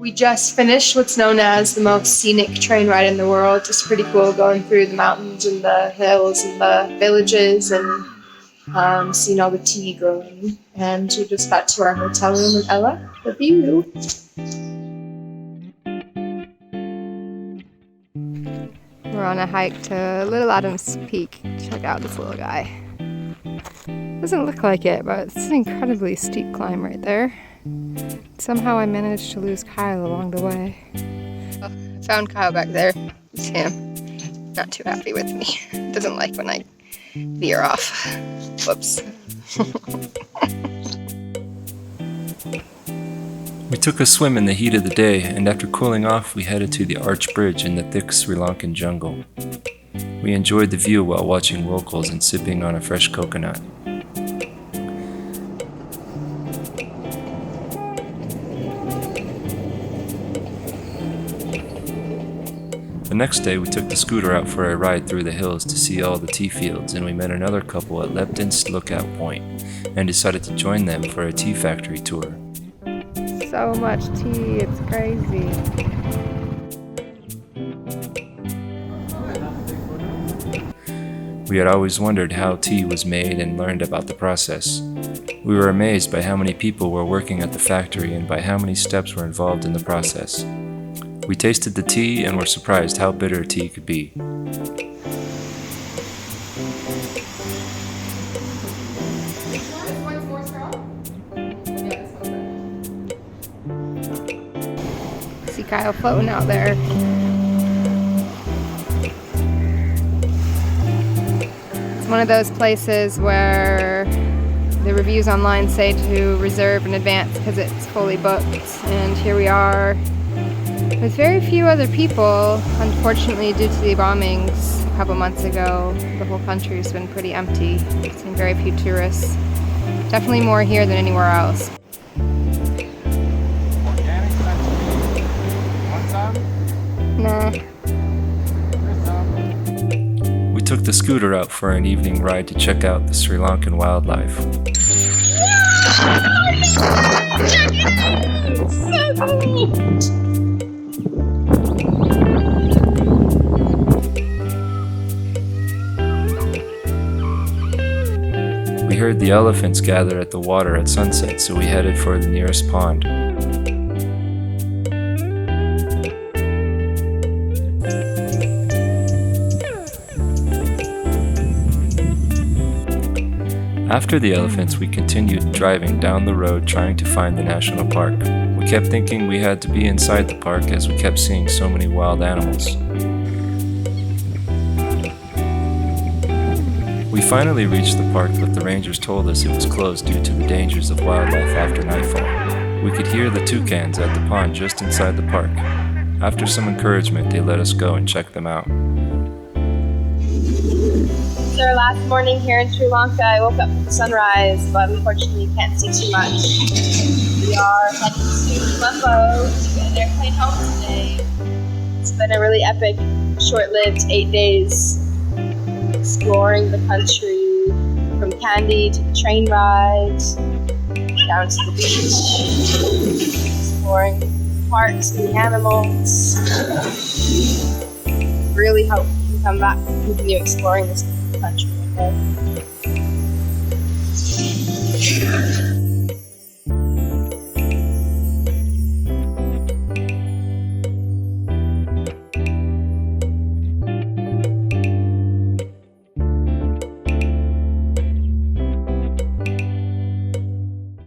We just finished what's known as the most scenic train ride in the world. It's pretty cool going through the mountains and the hills and the villages and seeing all the tea growing. And we just got to our hotel room with Ella. The view. We're on a hike to Little Adams Peak. Check out this little guy. Doesn't look like it, but it's an incredibly steep climb right there. Somehow I managed to lose Kyle along the way. I found Kyle back there. It's him. Not too happy with me. Doesn't like when I veer off. Whoops. We took a swim in the heat of the day, and after cooling off, we headed to the Arch Bridge in the thick Sri Lankan jungle. We enjoyed the view while watching locals and sipping on a fresh coconut. The next day, we took the scooter out for a ride through the hills to see all the tea fields, and we met another couple at Lepton's Lookout Point and decided to join them for a tea factory tour. So much tea, it's crazy. We had always wondered how tea was made and learned about the process. We were amazed by how many people were working at the factory and by how many steps were involved in the process. We tasted the tea and were surprised how bitter tea could be. See Kyle floating out there. It's one of those places where the reviews online say to reserve in advance because it's fully booked, and here we are with very few other people. Unfortunately, due to the bombings a couple months ago, the whole country's been pretty empty. We've seen very few tourists. Definitely more here than anywhere else. Nah. We took the scooter out for an evening ride to check out the Sri Lankan wildlife. So cool. We heard the elephants gather at the water at sunset, so we headed for the nearest pond. After the elephants, we continued driving down the road trying to find the national park. We kept thinking we had to be inside the park as we kept seeing so many wild animals. We finally reached the park, but the rangers told us it was closed due to the dangers of wildlife after nightfall. We could hear the toucans at the pond just inside the park. After some encouragement, they let us go and check them out. It's our last morning here in Sri Lanka. I woke up with sunrise, but unfortunately can't see too much. We are heading to Colombo to get an airplane home today. It's been a really epic, short-lived 8 days exploring the country, from Kandy to the train ride, down to the beach, exploring the parks and the animals. Really hope we can come back and continue exploring this country. Okay?